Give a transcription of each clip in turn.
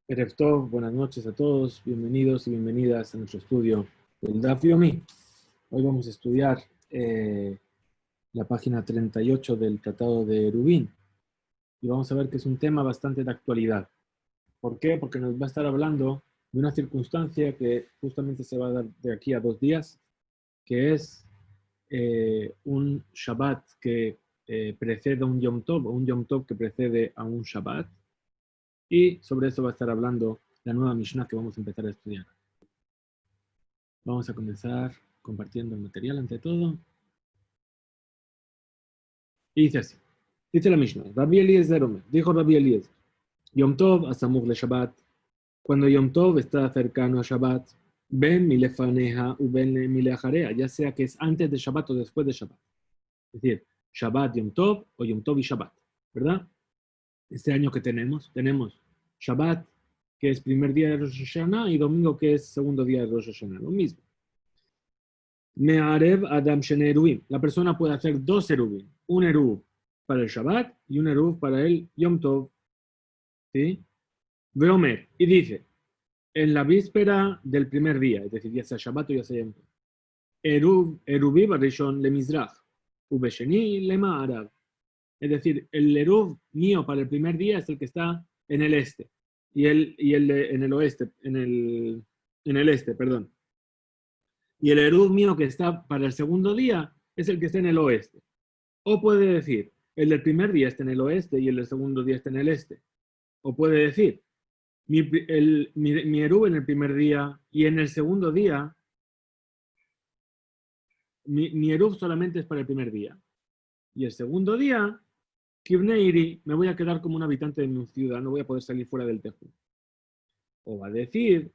Erev Tov, buenas noches a todos, bienvenidos y bienvenidas a nuestro estudio del Daf Yomi. Hoy vamos a estudiar la página 38 del Tratado de Eruvin y vamos a ver que es un tema bastante de actualidad. ¿Por qué? Porque nos va a estar hablando de una circunstancia que justamente se va a dar de aquí a 2 días, que es un Shabbat que precede a un Yom Tov, o un Yom Tov que precede a un Shabbat. Y sobre eso va a estar hablando la nueva Mishnah que vamos a empezar a estudiar. Vamos a comenzar compartiendo el material ante todo. Y dice así. Dice la Mishnah. Rabbi Eliezer Omer. Dijo Rabbi Eliezer. Yom Tov asamur le Shabbat. Cuando Yom Tov está cercano a Shabbat, ben milefaneja u ben mileacharea, ya sea que es antes de Shabbat o después de Shabbat. Es decir, Shabbat Yom Tov o Yom Tov y Shabbat. ¿Verdad? Este año que tenemos Shabbat, que es primer día de Rosh Hashanah, y domingo, que es segundo día de Rosh Hashanah. Lo mismo. Me'arev Adam Shene Eruvim. La persona puede hacer 2 Eruvim. Un Eruv para el Shabbat y un Eruv para el Yom Tov. ¿Sí? Veomer. Y dice, en la víspera del primer día, es decir, ya sea Shabbat o ya sea Yom Tov. Eruvi Barishon le Mizrach. Ubesheni le Ma'arav. Es decir, el Eruv mío para el primer día es el que está en el este. Y el en el oeste, en el este, perdón. Y el Eruv mío que está para el segundo día es el que está en el oeste. O puede decir, el del primer día está en el oeste y el del segundo día está en el este. O puede decir, mi Eruv en el primer día y en el segundo día, mi Eruv solamente es para el primer día. Y el segundo día, Kibneiri, me voy a quedar como un habitante de mi ciudad, no voy a poder salir fuera del tejo. O va a decir,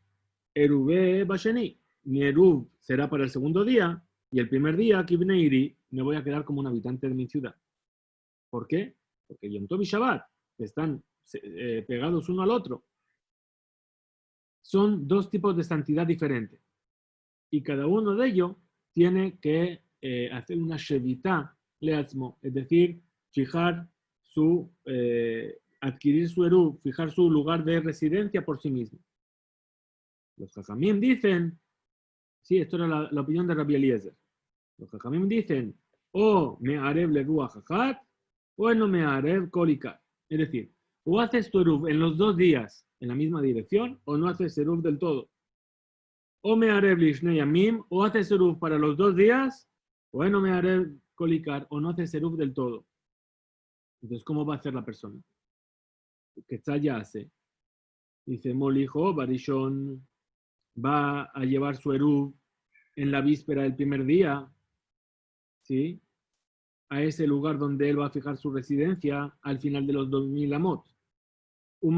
Eruve Basheni, mi Eruv será para el segundo día, y el primer día, Kibneiri, me voy a quedar como un habitante de mi ciudad. ¿Por qué? Porque Yom Tov y Shabbat están pegados uno al otro. Son 2 tipos de santidad diferentes. Y cada uno de ellos tiene que hacer una shevitá leatzmo, es decir, fijar adquirir su Eruv, fijar su lugar de residencia por sí mismo. Los Jajamim dicen, sí, esto era la opinión de Rabbi Eliezer. Los Jajamim dicen, o me arev levu ajajat, o no me arev kolikat. Es decir, o haces tu Eruv en los 2 días en la misma dirección, o no haces Eruv del todo. O me arev lishnei yamim, o haces Eruv para los 2 días, o no me arev kolikat, o no haces Eruv del todo. Entonces, ¿cómo va a hacer la persona? ¿Qué ya hace? Dice, Molijo, Barishon, va a llevar su Eruv en la víspera del primer día, ¿sí? A ese lugar donde él va a fijar su residencia al final de los 2000 amot. Y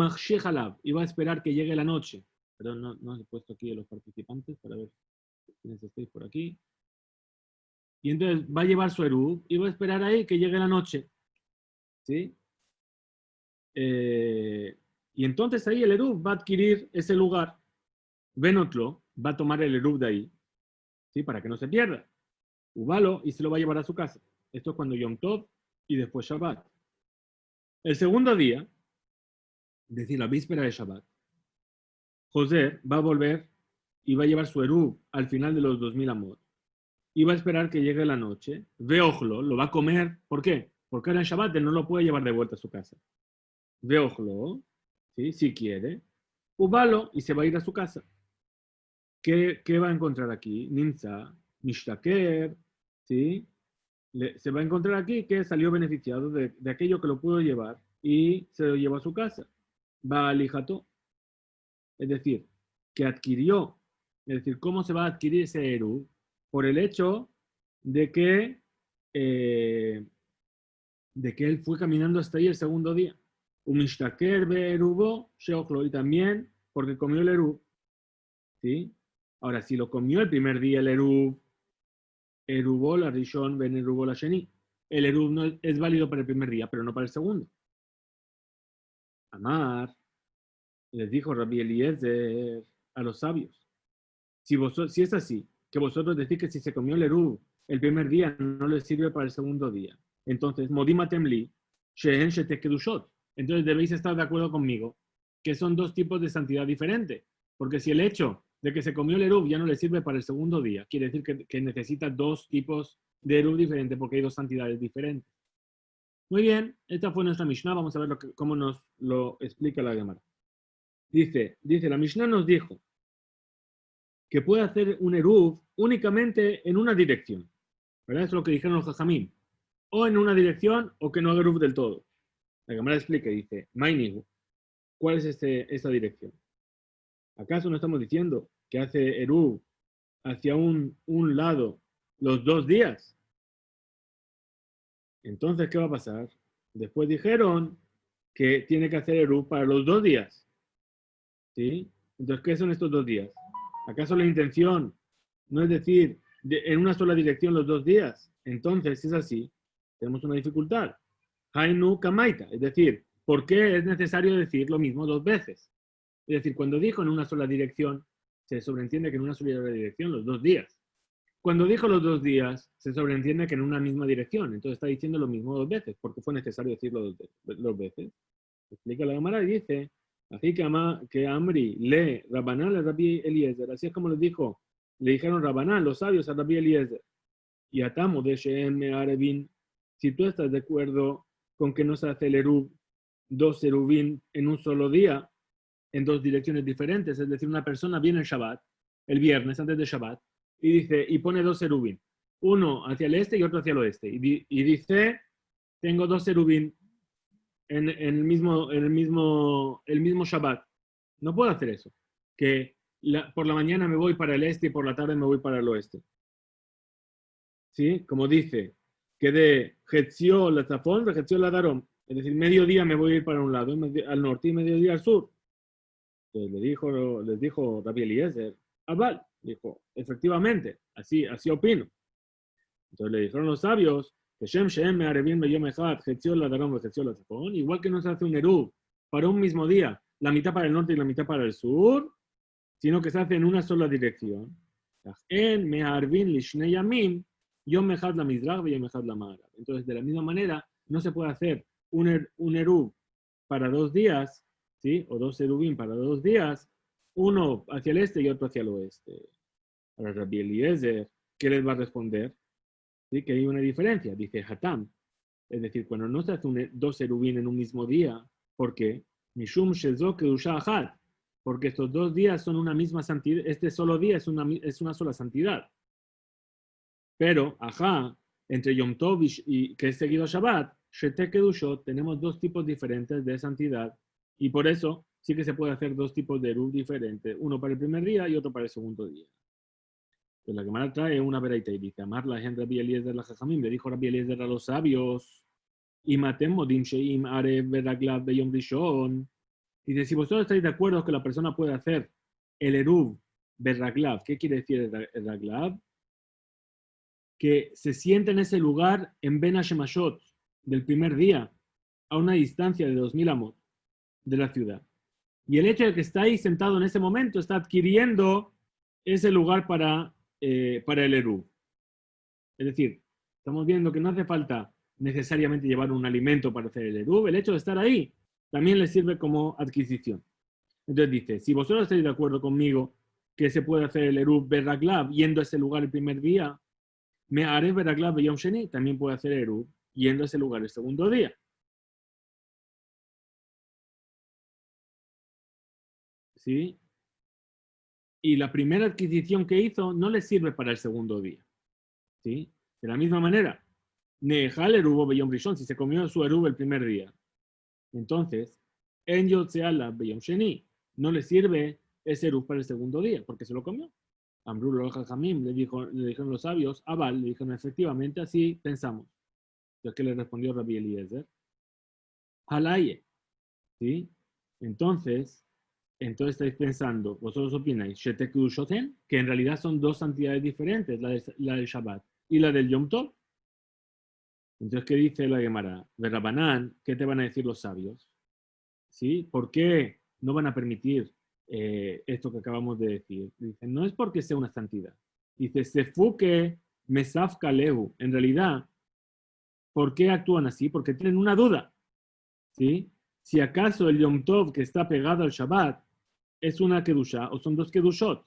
va a esperar que llegue la noche. Perdón, no he puesto aquí a los participantes para ver quiénes estáis por aquí. Y entonces va a llevar su Eruv y va a esperar ahí que llegue la noche. ¿Sí? Y entonces ahí el Eruv va a adquirir ese lugar. Venotlo va a tomar el Eruv de ahí, ¿sí? Para que no se pierda. Ubalo y se lo va a llevar a su casa. Esto es cuando Yom Tov y después Shabbat. El segundo día, es decir, la víspera de Shabbat, José va a volver y va a llevar su Eruv al final de los 2000 amot. Y va a esperar que llegue la noche. Veojlo, lo va a comer. ¿Por qué? Porque ahora en Shabbat él no lo puede llevar de vuelta a su casa. Veojlo, ¿sí? Si quiere. Ubalo y se va a ir a su casa. ¿Qué va a encontrar aquí? Nimsa, Mishtaker, ¿sí? Se va a encontrar aquí que salió beneficiado de aquello que lo pudo llevar y se lo llevó a su casa. Va al hijato. Es decir, que adquirió. Es decir, ¿cómo se va a adquirir ese Eruv? Por el hecho de que él fue caminando hasta ahí el segundo día. Umishtaker be Erubo sheochlo, y también porque comió el Eruv. ¿Sí? Ahora, si lo comió el primer día el Eruv, Erubó la Rishon ben Erubó la Sheni. El Eruv no es válido para el primer día, pero no para el segundo. Amar, les dijo Rabbi Eliezer a los sabios. Si es así, que vosotros decís que si se comió el Eruv el primer día no le sirve para el segundo día, entonces, Modimatemli, Shehen Shetekedushot. Entonces debéis estar de acuerdo conmigo que son dos tipos de santidad diferentes. Porque si el hecho de que se comió el eruv ya no le sirve para el segundo día, quiere decir que necesita dos tipos de eruv diferentes porque hay dos santidades diferentes. Muy bien, esta fue nuestra Mishnah. Vamos a ver cómo nos lo explica la Gemara. Dice, la Mishnah nos dijo que puede hacer un eruv únicamente en una dirección. ¿Verdad? Eso es lo que dijeron los Jajamim. O en una dirección o que no haga eruv del todo. La Gemara explica y dice, Mainigu, ¿cuál es esta dirección? ¿Acaso no estamos diciendo que hace eruv hacia un lado los 2 días? Entonces, ¿qué va a pasar? Después dijeron que tiene que hacer eruv para los 2 días. ¿Sí? Entonces, ¿qué son estos 2 días? ¿Acaso la intención no es decir en una sola dirección los 2 días? Entonces, si es así, tenemos una dificultad. Hainu kamaita, es decir, ¿por qué es necesario decir lo mismo 2 veces? Es decir, cuando dijo en una sola dirección, se sobreentiende que en una sola dirección los 2 días. Cuando dijo los 2 días, se sobreentiende que en una misma dirección. Entonces está diciendo lo mismo 2 veces. ¿Por qué fue necesario decirlo 2 veces? Explica la Gemara y dice, así que Amri le Rabanán a Rabbi Eliezer. Así es como le dijeron Rabanán, los sabios a Rabbi Eliezer. Y atamo de Shem Arevin, si tú estás de acuerdo con que no se hace el eruv, 2 eruvim en un solo día, en 2 direcciones diferentes, es decir, una persona viene el Shabbat, el viernes antes de Shabbat, y pone 2 eruvim, uno hacia el este y otro hacia el oeste, y dice, tengo 2 eruvim en el mismo Shabbat. No puedo hacer eso, que por la mañana me voy para el este y por la tarde me voy para el oeste. ¿Sí? Como dice, que de Hetzió la Zafón, de Hetzió la Darom, es decir, mediodía me voy a ir para un lado, al norte y mediodía al sur. Entonces les dijo Rabbi Eliezer, Abal, dijo, efectivamente, así opino. Entonces le dijeron los sabios, que Shem Shem me arevin me yom echad, Hetzió la Darom, Hetzió la Zafón, igual que no se hace un eruv para un mismo día, la mitad para el norte y la mitad para el sur, sino que se hace en una sola dirección. En me arvin lishnei yamim, yom echad la mizrach y yom echad la ma'arav. Entonces, de la misma manera, no se puede hacer un eruv para 2 días, ¿sí? O 2 eruvim para 2 días, uno hacia el este y otro hacia el oeste. Ahora Rabbi Eliezer, ¿qué les va a responder? ¿Sí? Que hay una diferencia. Dice Hatam, es decir, cuando no se hace 2 eruvim en un mismo día, ¿por qué? Mishum shezo kedusha achad, porque estos 2 días son una misma santidad, este solo día es una sola santidad. Pero, entre Yom Tov y que es seguido Shabbat, Shete Kedushot, tenemos 2 tipos diferentes de santidad, y por eso sí que se puede hacer 2 tipos de eruv diferentes, uno para el primer día y otro para el segundo día. Pues la Gemara trae una veraita y dice, amar la gente Rabbi Eliezer la Jajamim, le dijo Rabbi Eliezer a los sabios, y matem modim sheim arev beraglav beyom rishon. Dice, si vosotros estáis de acuerdo que la persona puede hacer el eruv beraglav, ¿qué quiere decir el raglav? Que se siente en ese lugar en Ben Hashemashot del primer día, a una distancia de 2000 amot de la ciudad. Y el hecho de que está ahí sentado en ese momento está adquiriendo ese lugar para el eruv. Es decir, estamos viendo que no hace falta necesariamente llevar un alimento para hacer el eruv, el hecho de estar ahí también le sirve como adquisición. Entonces dice, si vosotros estáis de acuerdo conmigo que se puede hacer el eruv beraglav yendo a ese lugar el primer día, me haré beraglav yom sheni, también puede hacer eruv yendo a ese lugar el segundo día. ¿Sí? Y la primera adquisición que hizo no le sirve para el segundo día. ¿Sí? De la misma manera, Nehal eruv beyom rishon, si se comió su eruv el primer día, entonces, en yotzeala beyom sheni, no le sirve ese eruv para el segundo día, porque se lo comió. Amru lo Jajamim, le dijeron los sabios, Abal, le dijeron efectivamente, así pensamos. Entonces, ¿qué le respondió Rabbi Eliezer? Halaye, ¿sí? Entonces estáis pensando, vosotros opináis, que en realidad son 2 santidades diferentes, la del Shabbat y la del Yom Tov. Entonces, ¿qué dice la Gemara? De Rabanán, ¿qué te van a decir los sabios? ¿Sí? ¿Por qué no van a permitir esto que acabamos de decir? Dicen, no es porque sea una santidad. Dice, Sefuke Mesaf Kalehu. En realidad, ¿por qué actúan así? Porque tienen una duda. ¿Sí? si acaso el Yom Tov que está pegado al Shabbat es una Kedushá o son dos Kedushot.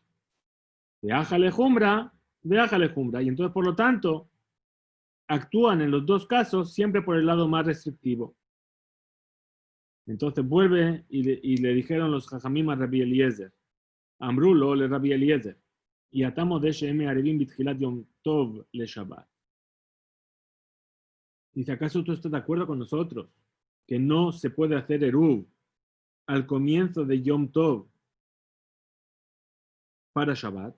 Veájale Jumbra. Y entonces, por lo tanto, actúan en los dos casos siempre por el lado más restrictivo. Entonces vuelve y le dijeron los Jajamim a Rabbi Eliezer. Amrulo le Rabbi Eliezer. Y atamos de Shem Arevim Bitchilat Yom Tov le Shabbat. Dice, ¿acaso tú estás de acuerdo con nosotros que no se puede hacer Eruv al comienzo de Yom Tov para Shabbat?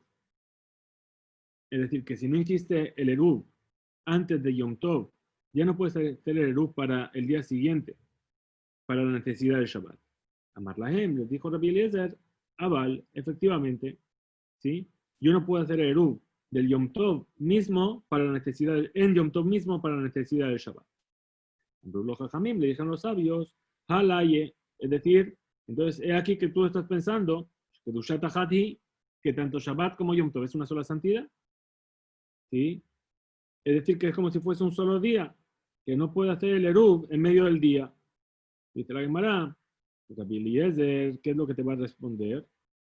Es decir, que si no hiciste el Eruv antes de Yom Tov, ya no puedes hacer el Eruv para el día siguiente, para la necesidad del Shabbat. Amar Lahem, les dijo Rabbi Eliezer, Abal, efectivamente, ¿sí? Yo no puedo hacer el Eruv del Yom Tov mismo para la necesidad, en Yom Tov mismo para la necesidad del Shabbat. Amrulo Jajamim, le dijeron los sabios, Halaye, es decir, entonces es aquí que tú estás pensando, que Dushat Hati, que tanto Shabbat como Yom Tov es una sola santidad, ¿sí? Es decir, que es como si fuese un solo día, que no puede hacer el Eruv en medio del día. Dice la Gemara, Rabbi Eliezer, ¿qué es lo que te va a responder?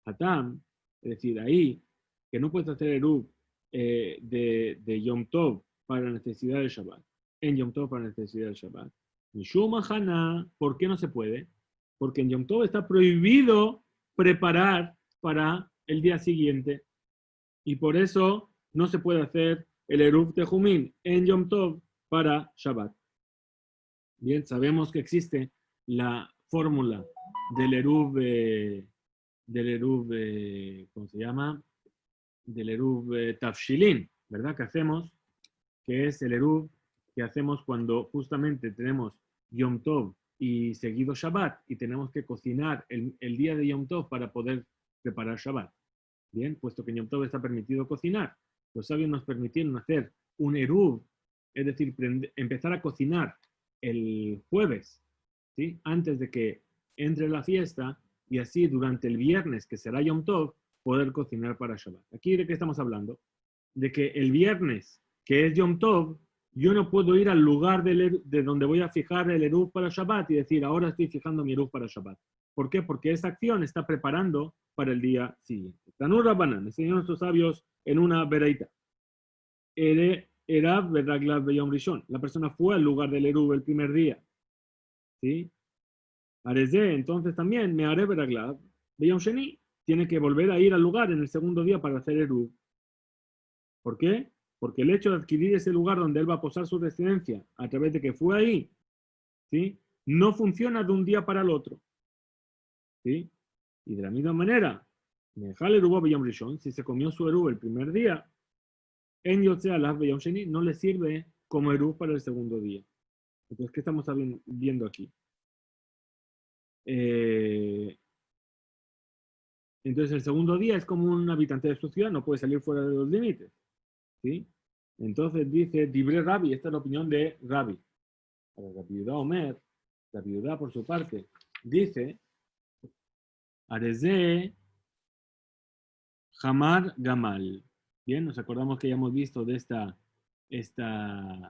Hatam, es decir, ahí, que no puedes hacer Eruv de Yom Tov para la necesidad del Shabbat, en Yom Tov para la necesidad del Shabbat. Mishum Hana, ¿por qué no se puede? Porque en Yom Tov está prohibido preparar para el día siguiente, y por eso no se puede hacer el Eruv Tejumim en Yom Tov para Shabbat. Bien, sabemos que existe la fórmula del Eruv, ¿cómo se llama? Del Eruv Tafshilin, ¿verdad? Que hacemos, que es el Eruv que hacemos cuando justamente tenemos Yom Tov y seguido Shabbat y tenemos que cocinar el día de Yom Tov para poder preparar Shabbat. Bien, puesto que en Yom Tov está permitido cocinar, los sabios nos permitieron hacer un Eruv, es decir, empezar a cocinar el jueves, ¿sí? Antes de que entre la fiesta, y así durante el viernes, que será Yom Tov, poder cocinar para Shabbat. ¿Aquí de qué estamos hablando? De que el viernes, que es Yom Tov, yo no puedo ir al lugar de donde voy a fijar el Eruv para Shabbat y decir, ahora estoy fijando mi Eruv para Shabbat. ¿Por qué? Porque esa acción está preparando para el día siguiente. Tanur Rabbanan, enseñaron nuestros sabios en una vereita. Erav Beraglav Beyom Rishon. La persona fue al lugar del Eruv el primer día. ¿Sí? Arezé, entonces también, me haré Beraglav Beyom Sheni. Tiene que volver a ir al lugar en el segundo día para hacer Eruv. ¿Por qué? Porque el hecho de adquirir ese lugar donde él va a posar su residencia a través de que fue ahí, ¿sí? No funciona de un día para el otro. ¿Sí? Y de la misma manera, si se comió su Eruv el primer día, en Yotzei Alav Beyom Sheni no le sirve como Eruv para el segundo día. Entonces, ¿qué estamos viendo aquí? Entonces, el segundo día es como un habitante de su ciudad, no puede salir fuera de los límites. ¿Sí? Entonces dice, Dibre Rabbi, esta es la opinión de Rabbi. Para Rabbi Yehuda Omer, Rabbi Yehuda por su parte, dice, Arezé Hamar Gamal. Bien, nos acordamos que ya hemos visto de esta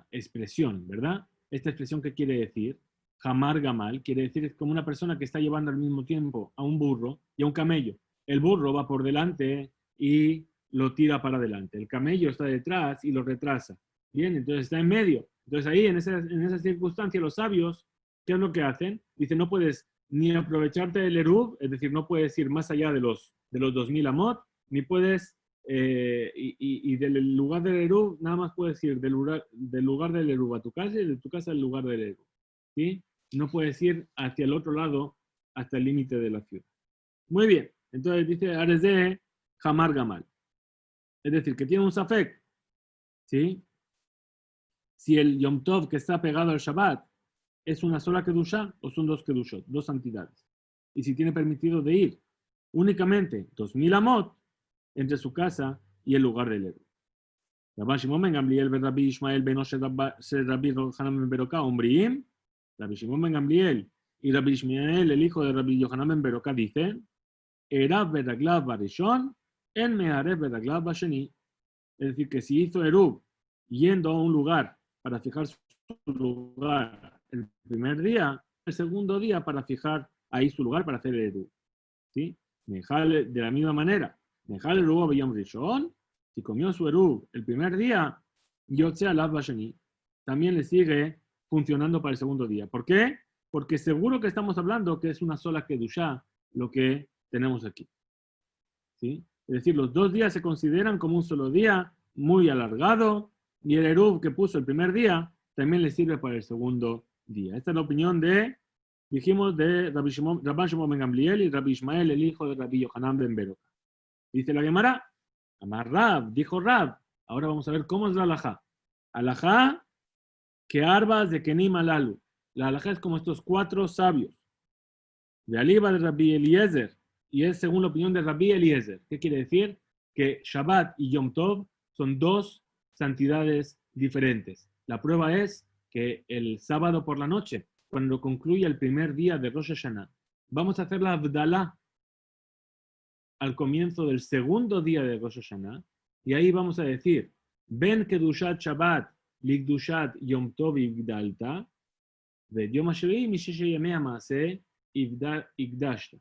expresión, ¿verdad? Esta expresión, ¿qué quiere decir? Hamar Gamal quiere decir es como una persona que está llevando al mismo tiempo a un burro y a un camello. El burro va por delante y lo tira para adelante. El camello está detrás y lo retrasa. Bien, entonces está en medio. Entonces ahí, en esa circunstancia, los sabios, ¿qué es lo que hacen? Dicen, no puedes ni aprovecharte del Eruv, es decir, no puedes ir más allá de los 2000 amot, ni puedes, y del lugar del Eruv, nada más puedes ir del lugar del Eruv a tu casa y de tu casa al lugar del Eruv. ¿Sí? No puedes ir hacia el otro lado hasta el límite de la ciudad. Muy bien, entonces dice Arezé Hamar Gamal. Es decir, que tiene un safek, ¿sí? Si el Yom Tov que está pegado al Shabbat es una sola Kedushá o son dos Kedushot, dos santidades. Y si tiene permitido de ir únicamente 2000 amot entre su casa y el lugar del Eruv. Rabbi Shimon ben Gamliel ben Rabbi Ishmael ben Osher Rabbi Yohanan ben Beroká Omriim. Rabbi Shimon ben Gamliel y Rabbi Ishmael, el hijo de Rabbi Yohanan ben Beroká, dicen, Erav Beraglav Barishon en Meharev Beraglav Basheni. Es decir, que si hizo Eruv yendo a un lugar para fijar su lugar el primer día, segundo día para fijar ahí su lugar para hacer el Eruv. ¿Sí? De la misma manera, Nehal Eruv B'Yom Rishon, si comió su Eruv el primer día, Yotze Alav Bashani, también le sigue funcionando para el segundo día. ¿Por qué? Porque seguro que estamos hablando que es una sola Kedushá lo que tenemos aquí. ¿Sí? Es decir, los 2 días se consideran como un solo día, muy alargado, y el Eruv que puso el primer día también le sirve para el segundo día. Esta es la opinión dijimos, de Rabban Shimon ben Gamliel y Rabbi Ishmael, el hijo de Rabbi Yohanan ben Beroka. Dice la Gemara, Amar Rab, dijo Rab. Ahora vamos a ver cómo es la halajá. Halajá que arbas de Kenim alalu. La halajá es como estos 4 sabios. De Aliba de Rabbi Eliezer, y es según la opinión de Rabbi Eliezer. ¿Qué quiere decir? Que Shabbat y Yom Tov son 2 santidades diferentes. La prueba es que el sábado por la noche, cuando concluye el primer día de Rosh Hashanah, vamos a hacer la Abdalá al comienzo del segundo día de Rosh Hashanah, y ahí vamos a decir, Ben Kedushat Shabbat, Ligdushat Yom Tov Igdalta, de Yom HaShvi'i Mishesh Yemei HaMaaseh Igdashta.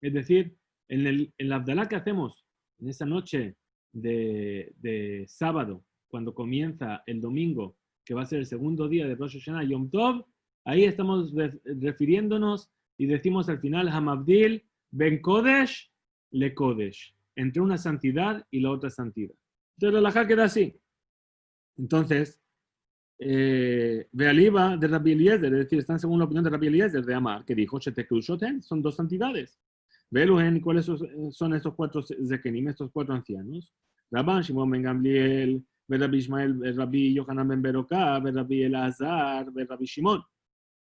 Es decir, en la Abdalá que hacemos en esa noche de sábado, cuando comienza el domingo, que va a ser el segundo día de Rosh Hashanah, Yom Tov, ahí estamos refiriéndonos y decimos al final, Hamabdil Ben Kodesh Le Kodesh, entre una santidad y la otra santidad. Entonces la halajá queda así. Entonces, Bealiba de Rabbi Eliezer, es decir, están según la opinión de Rabbi Eliezer de Amar, que dijo, Shetekudushoten, son 2 santidades. Veluhen, ¿cuáles son estos 4 zekenim, estos 4 ancianos? Rabban Shimon ben Gamliel, Rabbi Ishmael, Rabbi Yohanan ben Beroka, Rabbi Elazar, Rabbi Shimon,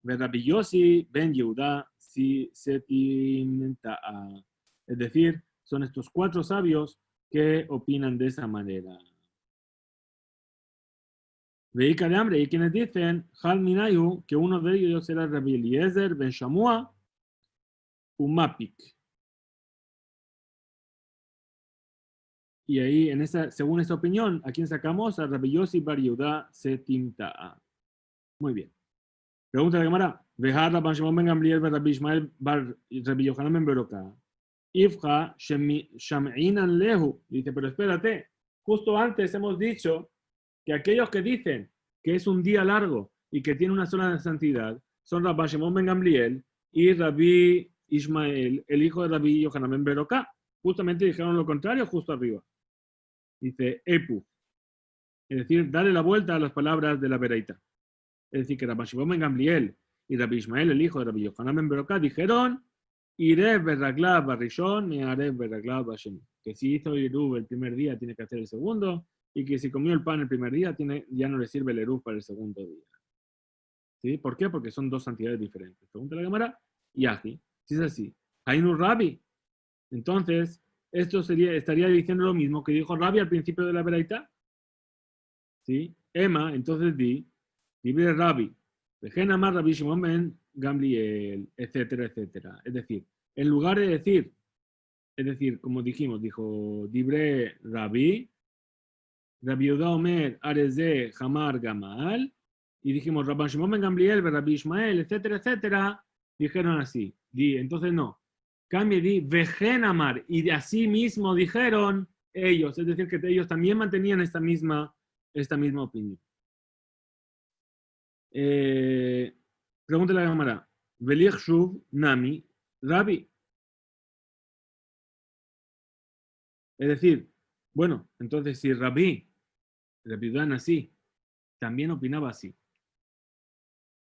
Rabbi Yossi ben Yehuda, Setim Ta'a. Es decir, son estos 4 sabios que opinan de esa manera. Veika de hambre, y quienes dicen, Hal Minayu, que uno de ellos era Rabbi Eliezer ben Shamua, Umapik. Y ahí, según esta opinión, ¿a quién sacamos? A Rabbi Yossi bar Yehuda Setim Ta'a. Muy bien. Pregunta de Gemara. Vejar Rabban Shimon ben Gamliel bar Rabbi Ishmael bar Rabbi Yohanan ben Beroka. Ifcha Sham'inan Lehu. Dice, pero espérate. Justo antes hemos dicho que aquellos que dicen que es un día largo y que tiene una sola santidad son Rabban Shimon ben Gamliel y Rabbi Ishmael, el hijo de Rabbi Yohanan ben Beroka. Justamente dijeron lo contrario justo arriba. Dice Epu. Es decir, darle la vuelta a las palabras de la Beraita. Es decir, que Rabban Shimon ben Gamliel y Rabbi Ishmael, el hijo de Rabbi Yohanan ben Beroka, dijeron Iré berraglav barrishon me haré berraglav basheni. Que si hizo el Eruv el primer día, tiene que hacer el segundo, y que si comió el pan el primer día, ya no le sirve el Eruv para el segundo día. ¿Sí? ¿Por qué? Porque son 2 santidades diferentes. Pregunta la Gemara, Yahi. Si es así, Hainu Rabbi. Entonces, esto estaría diciendo lo mismo que dijo Rabbi al principio de la Beraita. ¿Sí? Emma, entonces libre Rabbi. Dejen más Rabbi Shimon ben Gamliel, etcétera, etcétera. Es decir, en lugar de decir, como dijimos, dijo Dibre Rabbi, Rabbi Yehuda Omer, Areze, Hamar, Gamal, y dijimos Rabban Shimon ben Gamliel, Rabbi Ishmael, etcétera, etcétera, dijeron así. Entonces no. Cambie di Vejen Amar, y de así mismo dijeron ellos, es decir, que ellos también mantenían esta misma opinión. Pregúntale a la Gemara. Velich Shuv Nami Rabbi. Es decir, bueno, entonces si Rabbi Dan así, también opinaba así,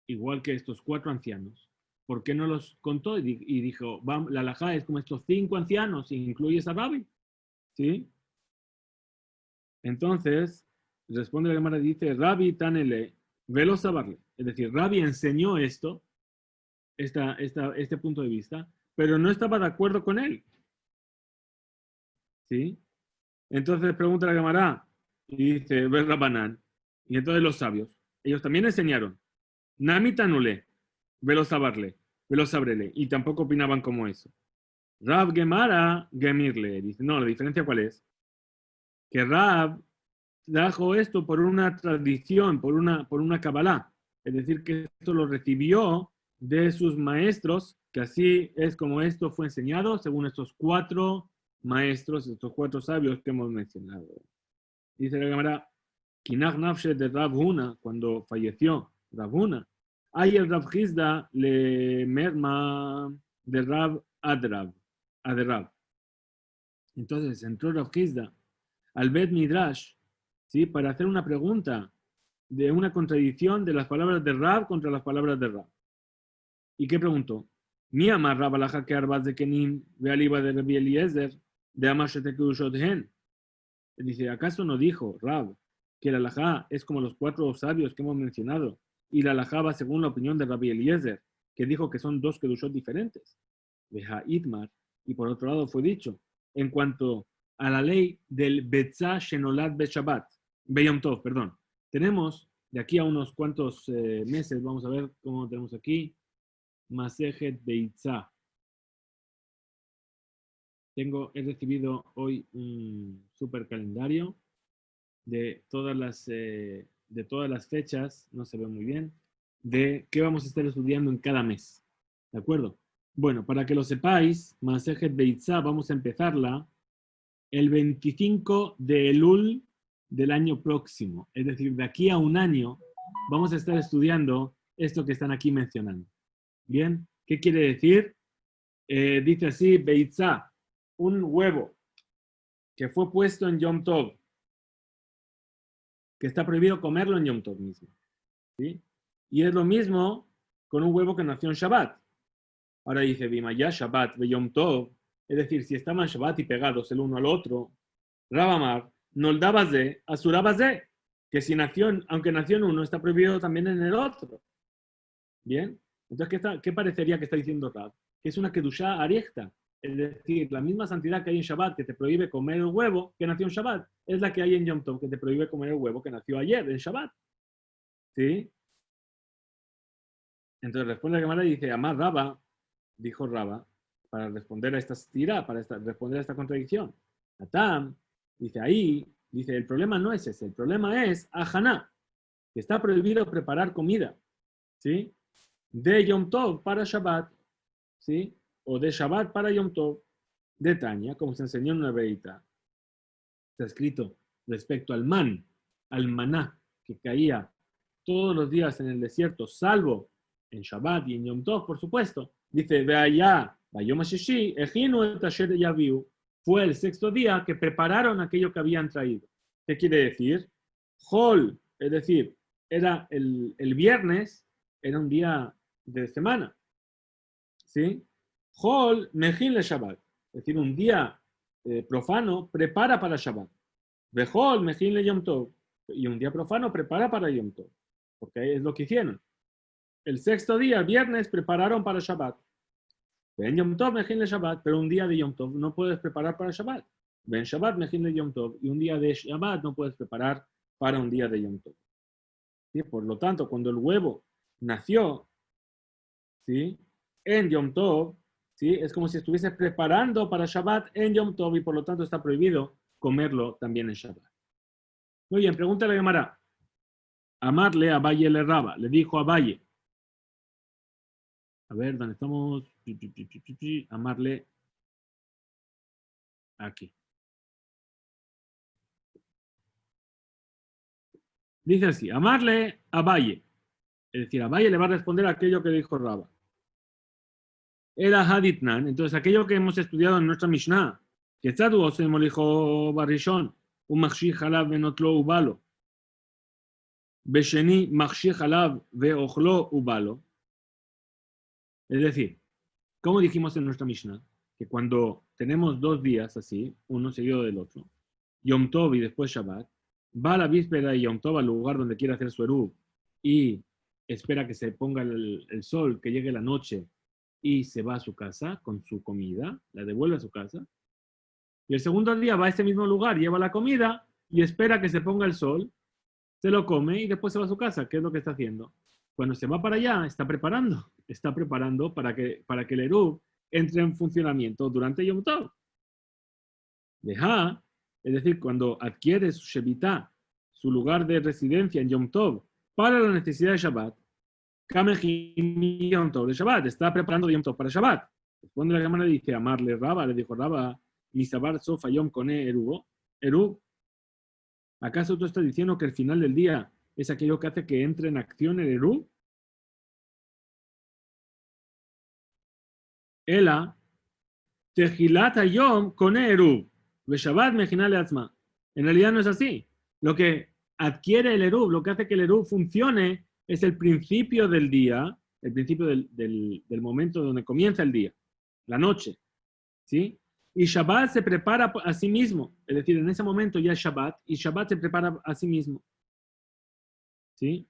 igual que estos 4 ancianos, ¿por qué no los contó? Y dijo, la halajá es como estos 5 ancianos, y incluyes a Rabbi. ¿Sí? Entonces, responde la Gemara y dice, Rabbi Tanele, velo sabarle. Es decir, Rabbi enseñó este punto de vista, pero no estaba de acuerdo con él. ¿Sí? Entonces pregunta la Gemara y dice, ve Rabbanán. Y entonces los sabios, ellos también enseñaron. Nami Tanule, velo sabarle, velo sabrele. Y tampoco opinaban como eso. Rab Gemara Gemirle. Dice, no, la diferencia cuál es? Que Rab trajo esto por una tradición, por una Kabbalah. Es decir, que esto lo recibió de sus maestros, que así es como esto fue enseñado, según estos 4 maestros, estos 4 sabios que hemos mencionado. Dice la Gemara, Kinach Nafshe de Rav Huna, cuando falleció Rav Huna, hay el Rav Hizda le merma de Rav Adrab. Entonces entró Rav Hizda al Bet Midrash, ¿sí? Para hacer una pregunta de una contradicción de las palabras de Rav contra las palabras de Rav. ¿Y qué preguntó? Mi amar Rav alaja que arbaz de Kenim ve aliba de Rabbi Eliezer de Amashete Kushothen. Dice, ¿acaso no dijo Rav que la alajá es como los 4 sabios que hemos mencionado y la alajá va según la opinión de Rabbi Eliezer, que dijo que son 2 kedushot diferentes? Veja Itmar. Y por otro lado fue dicho, en cuanto a la ley del Betzah Shenolat Beshabbat, Beyom Tov, perdón. Tenemos de aquí a unos cuantos meses, vamos a ver cómo tenemos aquí, Masejet Beitzah. He recibido hoy un super calendario de todas las fechas, no se ve muy bien, de qué vamos a estar estudiando en cada mes. ¿De acuerdo? Bueno, para que lo sepáis, Masejet Beitzah vamos a empezarla el 25 de Elul del año próximo. Es decir, de aquí a un año vamos a estar estudiando esto que están aquí mencionando. ¿Bien? ¿Qué quiere decir? Dice así, Beitzah, un huevo que fue puesto en Yom Tov, que está prohibido comerlo en Yom Tov mismo. ¿Sí? Y es lo mismo con un huevo que nació en Shabbat. Ahora dice, Bimaya Shabbat ve Yom Tov, es decir, si estaban Shabbat y pegados el uno al otro, Rabamar, Noldabazé, Asurabazé, que si aunque nació en uno, está prohibido también en el otro. ¿Bien? Entonces, ¿qué parecería que está diciendo Rab? Que es una Kedushá ariechta. Es decir, la misma santidad que hay en Shabbat que te prohíbe comer el huevo que nació en Shabbat, es la que hay en Yom Tov que te prohíbe comer el huevo que nació ayer en Shabbat. ¿Sí? Entonces responde la Gemara y dice, Amar Raba, dijo Raba, para responder a esta tira, responder a esta contradicción. Atam, dice ahí, dice, el problema no es ese, el problema es Ajaná, que está prohibido preparar comida, ¿sí? De Yom Tov para Shabbat, ¿sí? O de Shabbat para Yom Tov, de Tania, como se enseñó en una veita. Está escrito respecto al maná, que caía todos los días en el desierto, salvo en Shabbat y en Yom Tov, por supuesto. Dice, ve allá, Bayom HaShishi, Ejinu et Asher Yaviu. Fue el 6º día que prepararon aquello que habían traído. ¿Qué quiere decir? Hol, es decir, era el viernes, era un día de semana. ¿Sí? Hol, Mejin le Shabbat. Es decir, un día profano prepara para Shabbat. Behol, Mejin le Yom Tov. Y un día profano prepara para Yom Tov. Porque es lo que hicieron. El 6º día, el viernes, prepararon para Shabbat. Ven Yom Tov, Mejin le Shabbat. Pero un día de Yom Tov no puedes preparar para Shabbat. Ven Shabbat, Mejin le Yom Tov. Y un día de Shabbat no puedes preparar para un día de Yom Tov. ¿Sí? Por lo tanto, cuando el huevo nació, ¿sí? En Yom Tov, ¿sí? Es como si estuviese preparando para Shabbat en Yom Tov y por lo tanto está prohibido comerlo también en Shabbat. Muy bien, pregúntale a Gemara. Amarle a Valle le Raba, le dijo a Valle. A ver, ¿dónde estamos? Amarle aquí. Dice así, amarle a Valle. Es decir, a Valle le va a responder aquello que dijo Raba. Era Haditnan, entonces aquello que hemos estudiado en nuestra Mishnah, que Tzadu Ose Molijo Barishon, un Machshich Halav Benotlo Ubalo, Besheni Machshich Halav Veochlo Ubalo. Es decir, como dijimos en nuestra Mishnah, que cuando tenemos 2 días así, uno seguido del otro, Yom Tov y después Shabbat, va a la víspera de Yom Tov al lugar donde quiere hacer su eruv y espera que se ponga el sol, que llegue la noche y se va a su casa con su comida, la devuelve a su casa. Y el segundo día va a ese mismo lugar, lleva la comida y espera que se ponga el sol, se lo come y después se va a su casa. ¿Qué es lo que está haciendo? Cuando se va para allá, está preparando para que el eruv entre en funcionamiento durante Yom Tov. Deja, es decir, cuando adquiere su Shevitá, su lugar de residencia en Yom Tov, para la necesidad de Shabbat, Kamehini Yom Tov de Shabbat, está preparando Yom Tov para Shabbat. Responde la cámara y dice, amarle Raba, le dijo Raba, Misabar Sofa Yom Kone Erubo. Erub, ¿acaso tú estás diciendo que el final del día es aquello que hace que entre en acción el Erub? Ela, Tejilat Yom Kone Erub, Shabbat Mejinale Atzma. En realidad no es así. Lo que adquiere el Erub, lo que hace que el Erub funcione, es el principio del día, el principio del momento donde comienza el día, la noche, ¿sí? Y Shabbat se prepara a sí mismo, es decir, en ese momento ya es Shabbat, y Shabbat se prepara a sí mismo, ¿sí?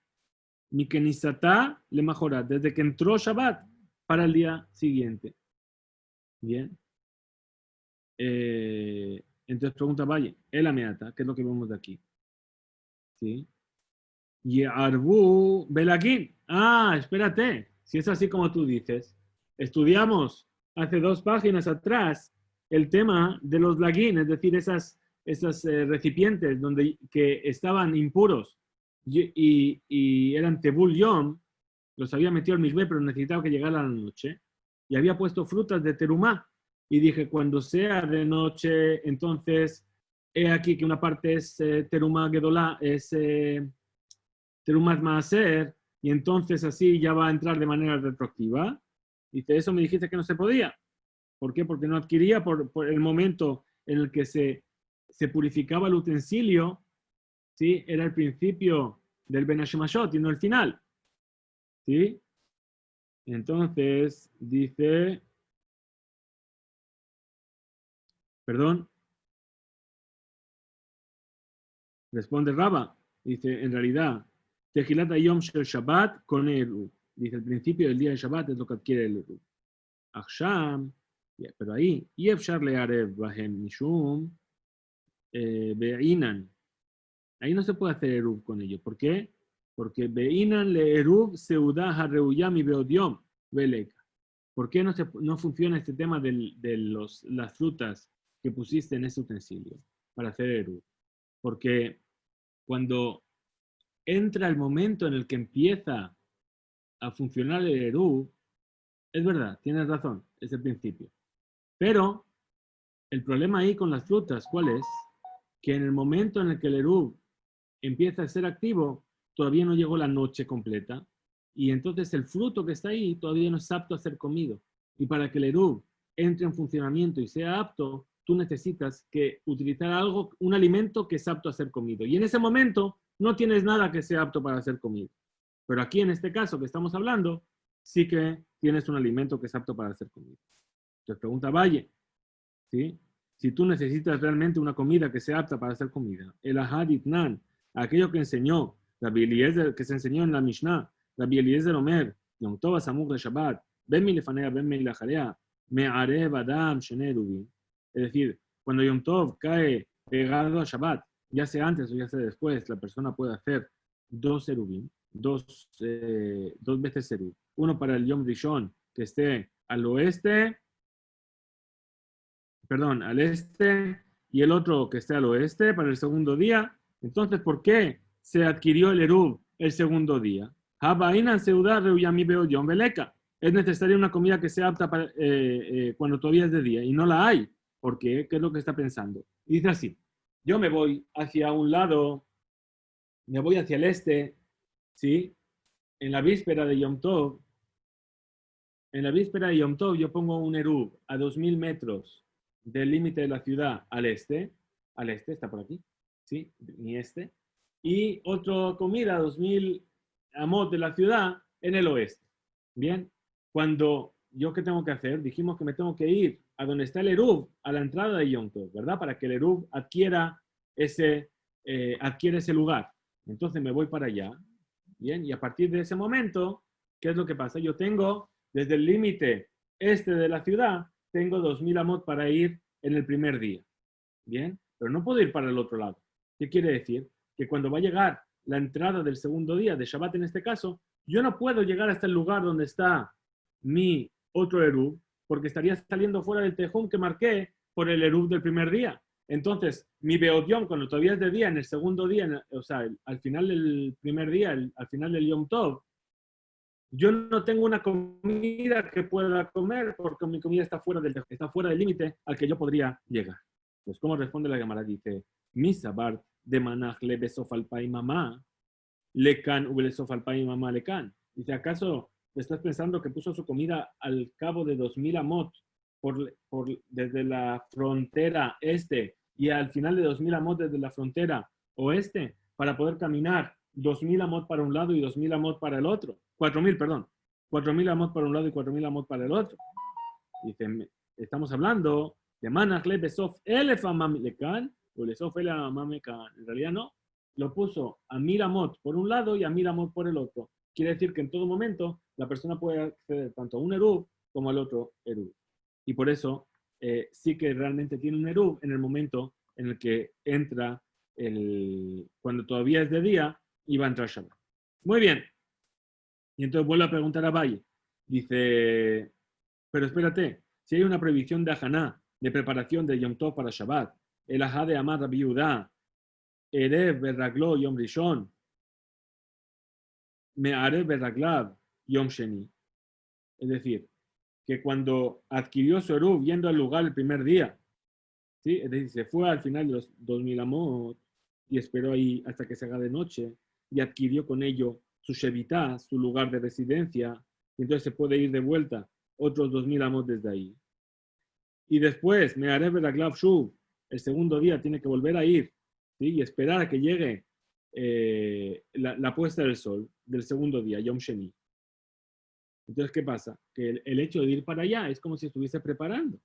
Mikenisatá le mejora, desde que entró Shabbat para el día siguiente. Bien. Entonces pregunta, vaya, el ameata, ¿qué es lo que vemos de aquí? ¿Sí? Y Arbu Belagin. Ah, espérate. Si es así como tú dices. Estudiamos hace 2 páginas atrás el tema de los lagin, es decir, esas recipientes que estaban impuros y eran tebul yom, los había metido al mikveh, pero necesitaba que llegara la noche. Y había puesto frutas de terumá. Y dije, cuando sea de noche, entonces, he aquí que una parte es terumá gedolá, es terumat maaser, y entonces así ya va a entrar de manera retroactiva. Dice, eso me dijiste que no se podía. ¿Por qué? Porque no adquiría por el momento en el que se purificaba el utensilio, ¿sí? Era el principio del Ben Hashemashot y no el final. ¿Sí? Entonces, dice, perdón, responde Raba, dice, en realidad, Tejilat Yom Shel Shabbat con Eru. Dice, el principio del día de Shabbat es lo que adquiere el Eru. Achsham, pero ahí, Yefshar Learev Bahem Mishum Beinan. Ahí no se puede hacer Erub con ellos. ¿Por qué? Porque Beinan le Erub Seudah Hareuyam y Beodiom Beleka. ¿Por qué no funciona este tema de las frutas que pusiste en ese utensilio para hacer Erub? Porque cuando entra el momento en el que empieza a funcionar el Erub, es verdad, tienes razón, es el principio. Pero el problema ahí con las frutas, ¿cuál es? Que en el momento en el que el Erub empieza a ser activo, todavía no llegó la noche completa, y entonces el fruto que está ahí todavía no es apto a ser comido. Y para que el Erub entre en funcionamiento y sea apto, tú necesitas que utilizar algo, un alimento que es apto a ser comido. Y en ese momento no tienes nada que sea apto para ser comido. Pero aquí en este caso que estamos hablando, sí que tienes un alimento que es apto para ser comido. Entonces pregunta Valle, ¿sí? Si tú necesitas realmente una comida que sea apta para ser comida, el ahadit nan, aquello que enseñó Rabbi Eliezer, que se enseñó en la Mishnah, Rabbi Eliezer Omer, Yom Tov Samur de Shabbat, Ben mi lefanea, ben mi lacharea, me'arev adam shene erubim. Es decir, cuando Yom Tov cae pegado a Shabbat, ya sea antes o ya sea después, la persona puede hacer 2 erubim, dos veces erub. Uno para el Yom Rishon, que esté al oeste, perdón, al este, y el otro que esté al oeste para el segundo día. Entonces, ¿por qué se adquirió el Erub el segundo día? Es necesaria una comida que sea apta para, cuando todavía es de día, y no la hay. ¿Por qué? ¿Qué es lo que está pensando? Y dice así, yo me voy hacia un lado, me voy hacia el este, ¿sí? En la víspera de Yom Tov, yo pongo un Erub a 2000 metros del límite de la ciudad al este, está por aquí, ¿sí? Mi este, y otra comida a 2000 amot de la ciudad en el oeste. Bien, cuando yo qué tengo que hacer, dijimos que me tengo que ir a donde está el Erub, a la entrada de Yom Tov, ¿verdad? Para que el Erub adquiera ese lugar. Entonces me voy para allá, bien, y a partir de ese momento, ¿qué es lo que pasa? Yo tengo desde el límite este de la ciudad, tengo 2000 amot para ir en el primer día. Bien, pero no puedo ir para el otro lado. ¿Qué quiere decir? Que cuando va a llegar la entrada del segundo día, de Shabbat en este caso, yo no puedo llegar hasta el lugar donde está mi otro Erub, porque estaría saliendo fuera del tejón que marqué por el Erub del primer día. Entonces, mi Beodión, cuando todavía es de día, en el segundo día, o sea, al final del primer día, al final del Yom Tov, yo no tengo una comida que pueda comer porque mi comida está fuera del límite al que yo podría llegar. Pues, ¿cómo responde la Gemara? Dice, Misabar de manaj le besof al pai mamá, lecan ubesof al pai mamá lecan. Dice, ¿acaso estás pensando que puso su comida al cabo de 2000 amot desde la frontera este y al final de 2000 amot desde la frontera oeste para poder caminar 2000 amot para un lado y 2000 amot para el otro? 4000, perdón. 4000 amot para un lado y 4000 amot para el otro. Dice, estamos hablando de manach le besof elef amam lekan o lesof elef amam lekan. En realidad no. Lo puso a 1000 amot por un lado y a 1000 amot por el otro. Quiere decir que en todo momento la persona puede acceder tanto a un eruv como al otro eruv. Y por eso sí que realmente tiene un eruv en el momento en el que entra cuando todavía es de día y va a entrar Shabbat. Muy bien. Y entonces vuelve a preguntar a Valle. Dice, pero espérate, si hay una prohibición de Ajaná, de preparación de Yom Tov para Shabbat, el Ajá de Amar Rabbi Yudá, Erev Berraglo Yom Rishon, Me'arev Berraglav Yom Sheni. Es decir, que cuando adquirió su eruv yendo al lugar el primer día, ¿sí? Es decir, se fue al final de los 2000 amot y esperó ahí hasta que se haga de noche y adquirió con ello su shevitá, su lugar de residencia, y entonces se puede ir de vuelta otros 2000 amot desde ahí. Y después, Me'arev Berraglav Shuv, el segundo día tiene que volver a ir, ¿sí? Y esperar a que llegue la puesta del sol del segundo día, Yom Sheni. Entonces, ¿qué pasa? Que el hecho de ir para allá es como si estuviese preparando.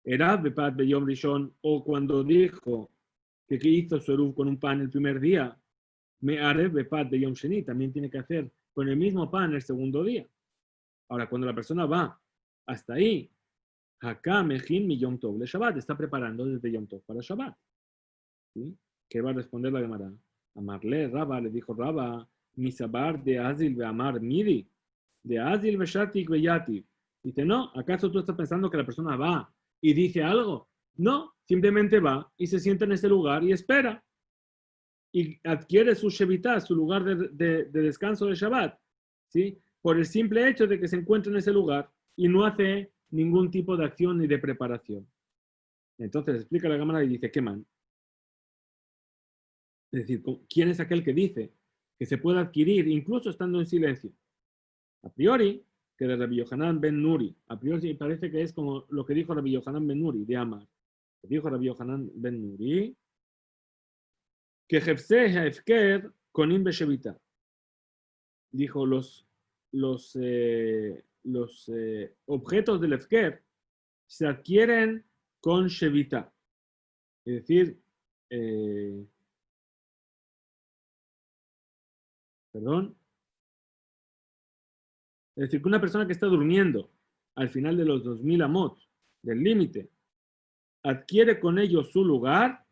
Era Bepat de Yom Rishon, o cuando dijo que hizo su eruv con un pan el primer día, Me'arev Bepat de Yom Sheni, también tiene que hacer con el mismo pan el segundo día. Ahora, cuando la persona va hasta ahí, Haká Mejin mi Yom Tov le Shabbat, está preparando desde Yom Tov para Shabbat. ¿Sí? ¿Qué va a responder la Gemara? Amarle Raba, le dijo Raba, Misabar de Azil ve Amar Miri, de Azil ve Shatik ve Yativ. Dice, no, ¿acaso tú estás pensando que la persona va y dice algo? No, simplemente va y se sienta en ese lugar y espera. Y adquiere su Shevitá, su lugar de descanso de Shabbat, ¿sí? Por el simple hecho de que se encuentra en ese lugar y no hace ningún tipo de acción ni de preparación. Entonces explica la Gemara y dice, ¿qué man? Es decir, ¿quién es aquel que dice que se puede adquirir incluso estando en silencio? A priori, que de Rabbi Yohanan ben Nuri. A priori parece que es como lo que dijo Rabbi Yohanan ben Nuri de Amar. Dijo Rabbi Yohanan ben Nuri que Jefseh Hefker konim beshevita. Dijo los objetos del Hefker se adquieren con shevita. Es decir, perdón. Es decir, que una persona que está durmiendo al final de los 2000 amot del límite adquiere con ello su lugar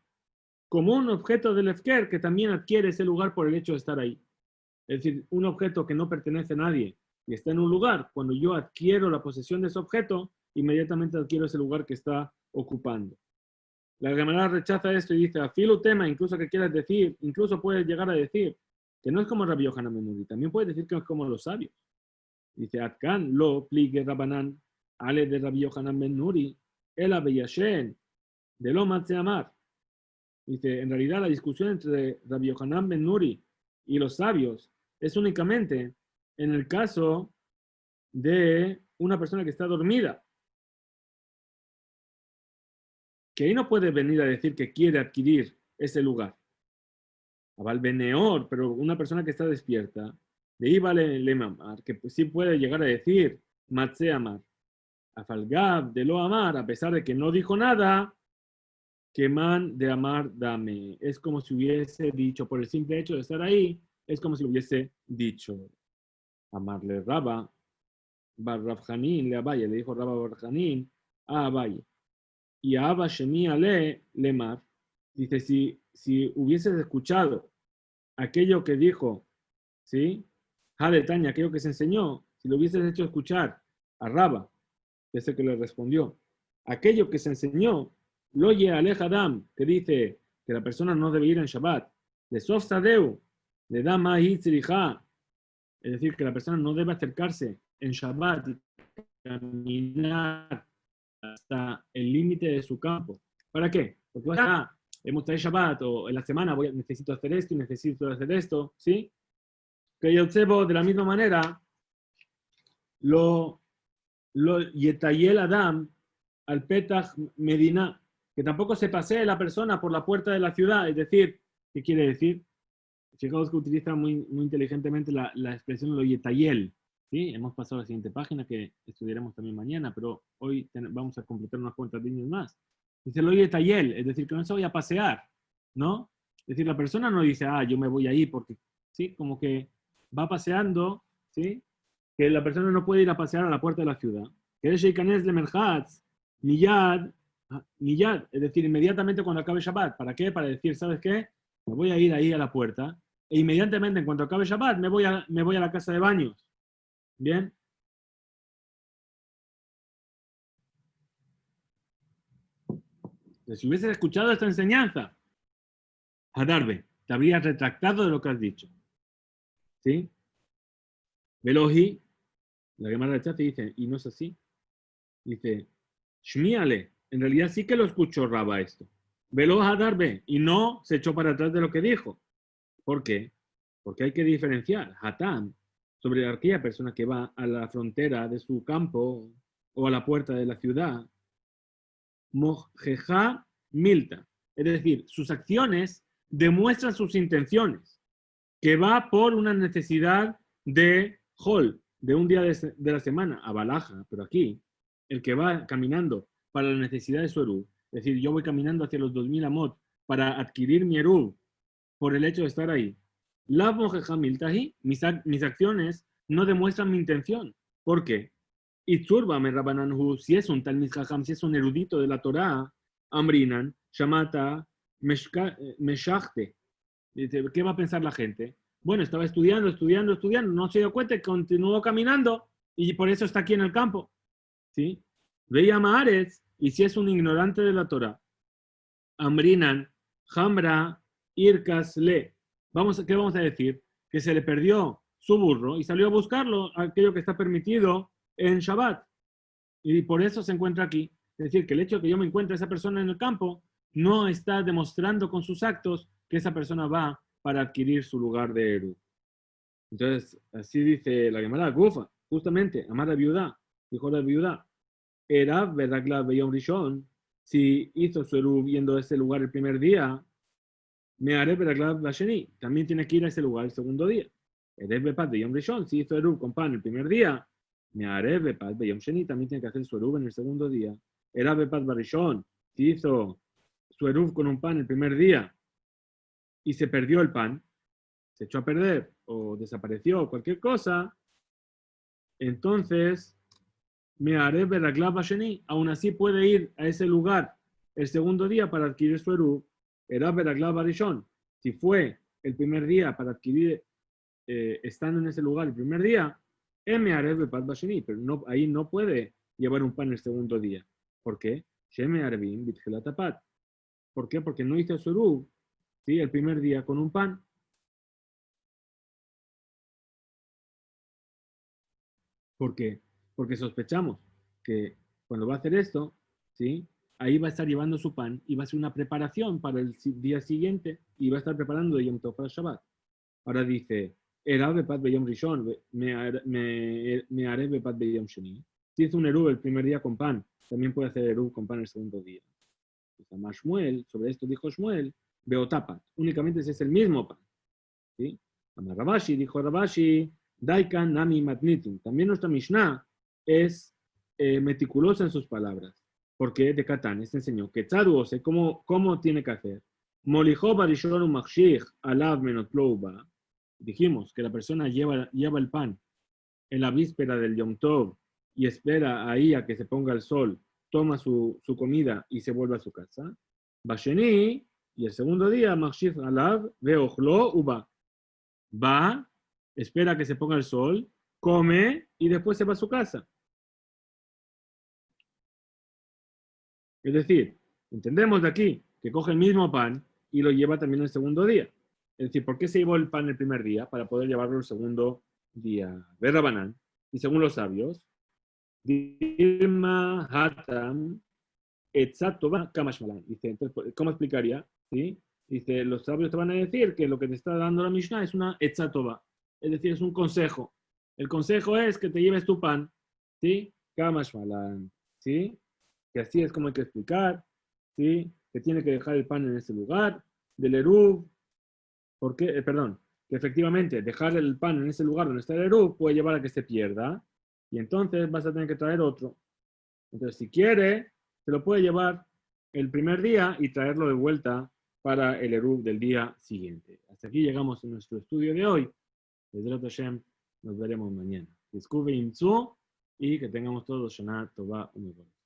como un objeto del Hefker que también adquiere ese lugar por el hecho de estar ahí. Es decir, un objeto que no pertenece a nadie y está en un lugar, cuando yo adquiero la posesión de ese objeto, inmediatamente adquiero ese lugar que está ocupando. La Gemara rechaza esto y dice, afilo tema, incluso que quieras decir, incluso puedes llegar a decir que no es como Rabbi Yohanan ben Nuri, también puedes decir que es como los sabios. Dice, Atkan lo pligue Rabanan, ale de Rabbi Yohanan ben Nuri, el abeyashen, de lo matzeamar. Dice, en realidad la discusión entre Rabbi Yohanan ben Nuri y los sabios es únicamente en el caso de una persona que está dormida. Que ahí no puede venir a decir que quiere adquirir ese lugar. Aval beneor, pero una persona que está despierta, de ahí vale le mamar, que sí puede llegar a decir matze amar. Afalgab de lo amar, a pesar de que no dijo nada, que man de amar dame. Es como si hubiese dicho, por el simple hecho de estar ahí, es como si hubiese dicho. Amarle Raba, Barrafjanín le Abaye, le dijo Raba Barrafjanín a Abaye. Y a Abba Shemi Ale Lemar, dice, si hubieses escuchado aquello que dijo, ¿sí? Hadetaña, aquello que se enseñó, si lo hubieses hecho escuchar a Raba, que es el que le respondió, aquello que se enseñó, Loye Alejadam, que dice que la persona no debe ir en Shabbat, de Sof Sadeu, le da Mahi Tzriha, Es decir, que la persona no debe acercarse en Shabbat y caminar hasta el límite de su campo. ¿Para qué? Porque hemos traído Shabbat o en la semana necesito hacer esto y necesito hacer esto, ¿sí? Que yo observo de la misma manera lo Yetayel Adam al Petach Medina, que tampoco se pasee la persona por la puerta de la ciudad, es decir, ¿qué quiere decir? Fijaos que utiliza muy inteligentemente la expresión lo Yetayel, ¿sí? Hemos pasado a la siguiente página que estudiaremos también mañana, pero hoy vamos a completar unas cuantas líneas más. Dice lo Yetayel, es decir, que no se vaya a pasear, ¿no? Es decir, la persona no dice, yo me voy ahí porque, ¿sí? Como que va paseando, ¿sí? Que la persona no puede ir a pasear a la puerta de la ciudad. Que es Sheikanes le Merhatz, Miyad, es decir, inmediatamente cuando acabe Shabbat. ¿Para qué? Para decir, ¿sabes qué? Me voy a ir ahí a la puerta e inmediatamente en cuanto acabe Shabbat me voy a la casa de baños. ¿Bien? Entonces, si hubieses escuchado esta enseñanza, Hadarbe, te habrías retractado de lo que has dicho. ¿Sí? Velohi, la Gemara rechaza y dice, y no es así. Dice, Shmiale, en realidad sí que lo escuchó Raba esto. Velo Hadarbe, y no se echó para atrás de lo que dijo. ¿Por qué? Porque hay que diferenciar Hatam sobre aquella persona que va a la frontera de su campo o a la puerta de la ciudad. Mojeja Milta. Es decir, sus acciones demuestran sus intenciones, que va por una necesidad de hol, de un día de la semana, a Balaja, pero aquí, el que va caminando para la necesidad de su Eruv, es decir, yo voy caminando hacia los 2000 amot para adquirir mi Eruv por el hecho de estar ahí. La Mojeja Miltahi, mis acciones no demuestran mi intención. ¿Por qué? Itzurba me Rabananhu, si es un Talmid Jajam, si es un erudito de la Torah, Amrinan, Shamata, Meshachte. ¿Qué va a pensar la gente? Bueno, estaba estudiando, no se dio cuenta y continuó caminando y por eso está aquí en el campo. ¿Sí? Veía Maaretz, y si es un ignorante de la Torah, Amrinan, Hamra, Irkas, Le. ¿Qué vamos a decir? Que se le perdió su burro y salió a buscarlo, aquello que está permitido en Shabbat. Y por eso se encuentra aquí. Es decir, que el hecho de que yo me encuentre a esa persona en el campo no está demostrando con sus actos que esa persona va para adquirir su lugar de héroe. Entonces, así dice la Gemara, Gufa, justamente, amada viuda, dijo la viuda, era verdad Beyom Rishon, si hizo su héroe viendo ese lugar el primer día, me haré verdad Basheni, también tiene que ir a ese lugar el segundo día. Eres Bepat Beyom Rishon, si hizo héroe con pan el primer día, me haré Bepat Beyom Sheni, también tiene que hacer su héroe en el segundo día. Era Bepat Barishon, si hizo su héroe con un pan el primer día y se perdió el pan, se echó a perder o desapareció o cualquier cosa, entonces me haré Beraklav Basheni, aún así puede ir a ese lugar el segundo día para adquirir su Eru, era Beraklav Barishon. Si fue el primer día para adquirir, estando en ese lugar el primer día, me haré Bepat Basheni, pero no, ahí no puede llevar un pan el segundo día. ¿Por qué? Sheme Arvim Bitgelatapat. ¿Por qué? Porque no hizo su Eru, ¿sí? El primer día con un pan. ¿Por qué? Porque sospechamos que cuando va a hacer esto, ¿sí? Ahí va a estar llevando su pan y va a hacer una preparación para el día siguiente y va a estar preparando de Yom Tov para Shabbat. Ahora dice, Era Bepat Beyom Rishon, me haré Bepat Beyom Sheni. Si hizo un Eruv el primer día con pan, también puede hacer Eruv con pan el segundo día. Shmuel, sobre esto dijo Shmuel, Beotapat, únicamente ese es el mismo pan. ¿Sí? Rabashi, dijo Rabashi, Daikan Nami Matnitin. También nuestra Mishnah es meticulosa en sus palabras. Porque de Katán se enseñó que Tzadu Ose, ¿cómo tiene que hacer? Molijo Barishon Machshich Alav Menotlouba. Dijimos que la persona lleva el pan en la víspera del Yom Tov y espera ahí a que se ponga el sol, toma su comida y se vuelve a su casa. Basheni, y el segundo día, Machshich Alav Veochlo Uba. Va, espera que se ponga el sol, come y después se va a su casa. Es decir, entendemos de aquí que coge el mismo pan y lo lleva también el segundo día. Es decir, ¿por qué se llevó el pan el primer día? Para poder llevarlo el segundo día Berrabanán, y según los sabios, Dilma Hatam Etzatova Kamashmalan. Dice, entonces, ¿cómo explicaría? ¿Sí? Dice, los sabios te van a decir que lo que te está dando la Mishnah es una Etzatova, es decir, es un consejo. El consejo es que te lleves tu pan, ¿sí? Kamashmalan, ¿sí? Que así es como hay que explicar, ¿sí? Que tiene que dejar el pan en ese lugar, del Eruv, porque, perdón, que efectivamente dejar el pan en ese lugar donde está el Eruv puede llevar a que se pierda, y entonces vas a tener que traer otro. Entonces, si quiere, se lo puede llevar el primer día y traerlo de vuelta para el Eruv del día siguiente. Hasta aquí llegamos a nuestro estudio de hoy. Bezrat Hashem, nos veremos mañana. Descubre Imtsu y que tengamos todos Shana Tova Umevor.